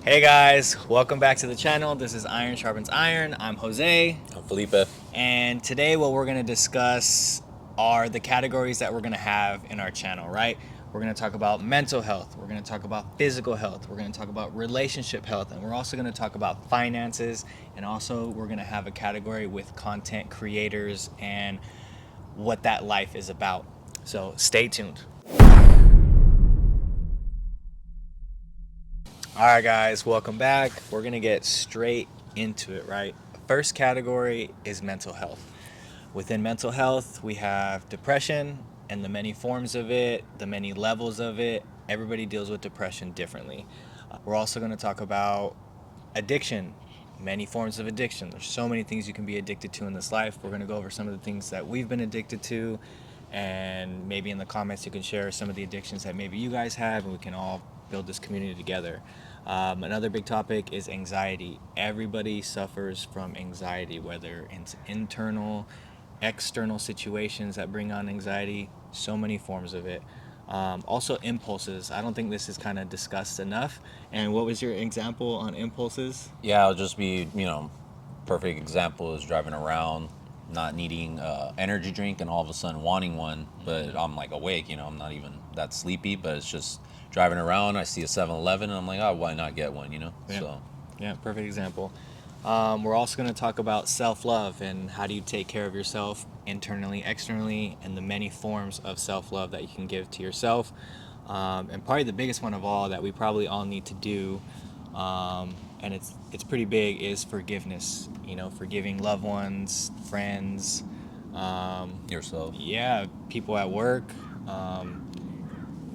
Hey guys, welcome back to the channel. This is Iron Sharpens Iron. I'm Jose. I'm Felipe. And today what we're going to discuss are the categories that we're going to have in our channel, right? We're going to talk about mental health. We're going to talk about physical health. We're going to talk about relationship health. And we're also going to talk about finances. And also we're going to have a category with content creators and what that life is about. So stay tuned. All right, guys, welcome back. We're going to get straight into it, right? First category is mental health. Within mental health, we have depression and the many forms of it, the many levels of it. Everybody deals with depression differently. We're also going to talk about addiction, many forms of addiction. There's so many things you can be addicted to in this life. We're going to go over some of the things that we've been addicted to, and maybe in the comments you can share some of the addictions that maybe you guys have, and we can all build this community together. Another big topic is anxiety. Everybody suffers from anxiety, whether it's internal, external situations that bring on anxiety, so many forms of it. Also impulses. I don't think this is kind of discussed enough. And what was your example on impulses? Yeah, I'll just be, perfect example is driving around, not needing energy drink, and all of a sudden wanting one, but I'm like awake, I'm not even that sleepy, but it's just driving around. I see a 7-Eleven, and I'm like, oh, why not get one, Yeah. So, Yeah, perfect example. We're also going to talk about self-love and how do you take care of yourself internally, externally, and the many forms of self-love that you can give to yourself. And probably the biggest one of all that we probably all need to do, and it's pretty big, is forgiveness. Forgiving loved ones, friends, yourself. yeah, people at work,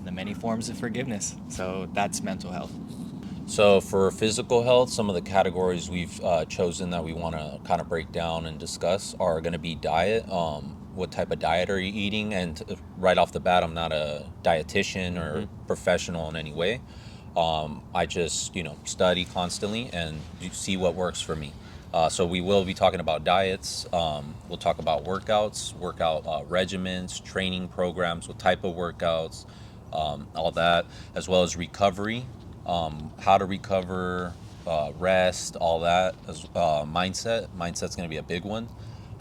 the many forms of forgiveness. So that's mental health. So for physical health, some of the categories we've chosen that we want to kind of break down and discuss are going to be diet. What type of diet are you eating? And right off the bat, I'm not a dietitian or professional in any way. I just, study constantly and see what works for me. So we will be talking about diets. We'll talk about workouts, workout regimens, training programs, what type of workouts, all that, as well as recovery, how to recover, rest, all that. Mindset. Mindset's going to be a big one.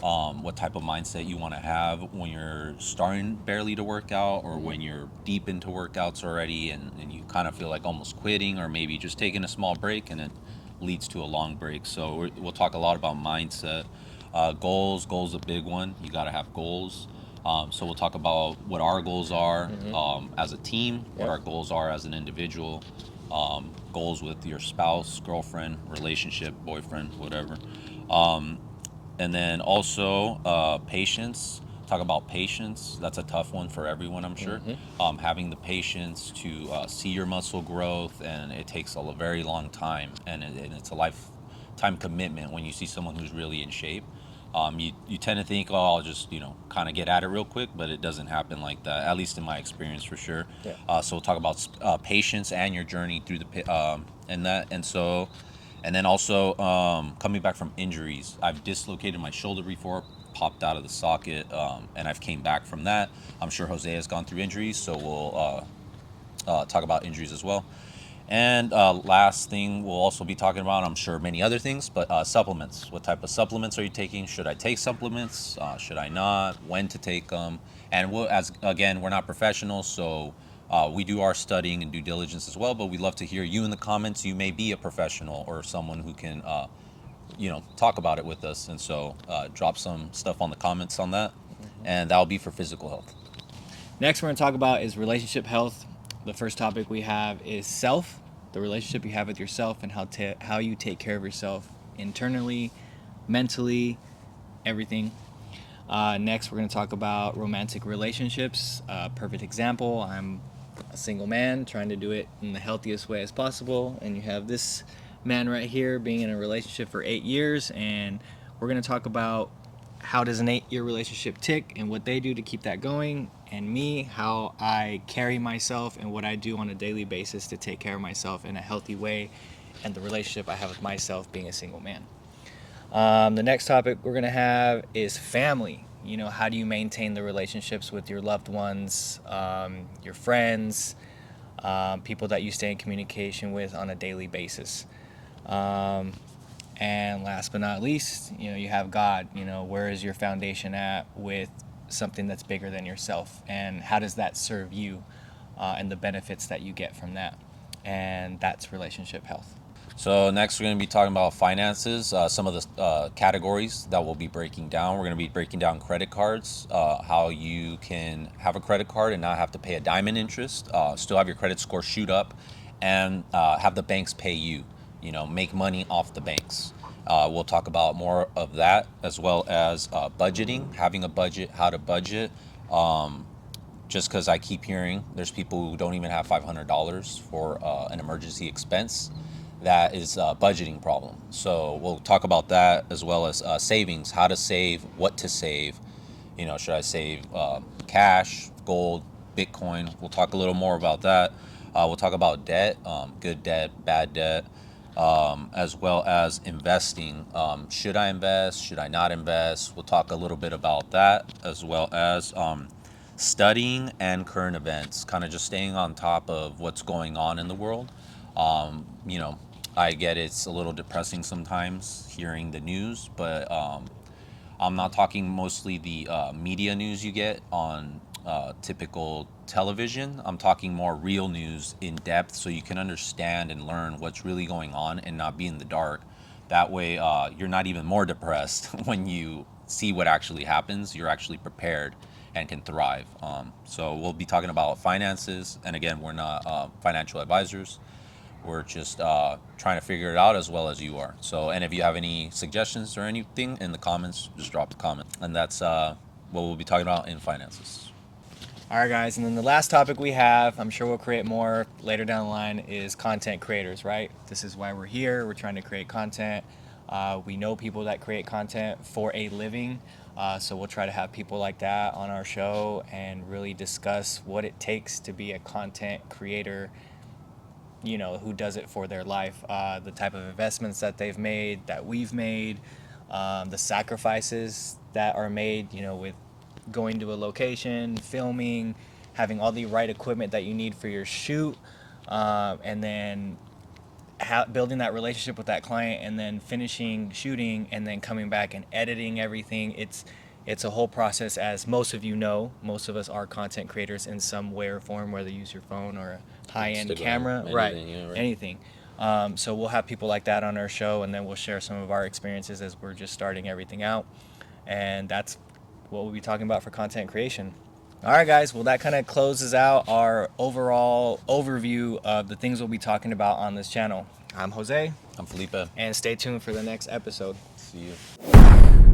What type of mindset you want to have when you're starting barely to work out, or when you're deep into workouts already and you kind of feel like almost quitting, or maybe just taking a small break and it leads to a long break. So we'll talk a lot about mindset. Goals a big one. You got to have goals. So we'll talk about what our goals are as a team, what our goals are as an individual, goals with your spouse, girlfriend, relationship, boyfriend, whatever. And then also patience. Talk about patience. That's a tough one for everyone, I'm sure. Having the patience to see your muscle growth, and it takes a very long time, and it's a lifetime commitment when you see someone who's really in shape. You tend to think, oh, I'll just kind of get at it real quick, but it doesn't happen like that. At least in my experience, for sure. Yeah. So we'll talk about patience and your journey through and then also coming back from injuries. I've dislocated my shoulder before, popped out of the socket, and I've came back from that. I'm sure Jose has gone through injuries, so we'll talk about injuries as well. And last thing we'll also be talking about, I'm sure many other things, but supplements. What type of supplements are you taking? Should I take supplements? Should I not? When to take them? And we're not professionals, so we do our studying and due diligence as well. But we'd love to hear you in the comments. You may be a professional or someone who can, talk about it with us. And so drop some stuff on the comments on that, and that'll be for physical health. Next, we're going to talk about is relationship health. The first topic we have is self, the relationship you have with yourself, and how you take care of yourself internally, mentally, everything. Next, we're going to talk about romantic relationships. Perfect example, I'm a single man trying to do it in the healthiest way as possible, and you have this man right here being in a relationship for 8 years, and we're going to talk about how does an 8-year relationship tick and what they do to keep that going, and me, how I carry myself and what I do on a daily basis to take care of myself in a healthy way, and the relationship I have with myself being a single man. The next topic we're going to have is family. How do you maintain the relationships with your loved ones, your friends, people that you stay in communication with on a daily basis. Um, and last but not least, you have God. Where is your foundation at with something that's bigger than yourself, and how does that serve you, and the benefits that you get from that? And that's relationship health. So next we're going to be talking about finances, some of the categories that we'll be breaking down. We're going to be breaking down credit cards, how you can have a credit card and not have to pay a dime in interest, still have your credit score shoot up, and have the banks pay you, make money off the banks. We'll talk about more of that, as well as budgeting, having a budget, how to budget. Just because I keep hearing there's people who don't even have $500 for an emergency expense. That is a budgeting problem. So we'll talk about that, as well as savings, how to save, what to save. Should I save cash, gold, Bitcoin? We'll talk a little more about that. We'll talk about debt, good debt, bad debt, as well as investing. Should I invest? Should I not invest? We'll talk a little bit about that, as well as studying and current events, kind of just staying on top of what's going on in the world. Um, you know, I get it's a little depressing sometimes hearing the news, but I'm not talking mostly the media news you get on typical television. I'm talking more real news in depth, so you can understand and learn what's really going on and not be in the dark. That way, you're not even more depressed when you see what actually happens. You're actually prepared and can thrive. So we'll be talking about finances, and again, we're not financial advisors. We're just trying to figure it out as well as you are. So, and if you have any suggestions or anything in the comments, just drop a comment. And that's what we'll be talking about in finances. All right, guys. And then the last topic we have, I'm sure we'll create more later down the line, is content creators, right? This is why we're here. We're trying to create content. We know people that create content for a living. So we'll try to have people like that on our show and really discuss what it takes to be a content creator, who does it for their life, the type of investments that they've made, that we've made, the sacrifices that are made, with going to a location, filming, having all the right equipment that you need for your shoot, and then building that relationship with that client, and then finishing shooting, and then coming back and editing everything. It's a whole process, as most of most of us are content creators in some way or form, whether you use your phone or a high-end Instagram, camera, anything, right? yeah, right. Anything. So we'll have people like that on our show, and then we'll share some of our experiences as we're just starting everything out. And that's what we'll be talking about for content creation. All right, guys. Well, that kind of closes out our overall overview of the things we'll be talking about on this channel. I'm Jose, I'm Felipe. and stay tuned for the next episode. See you.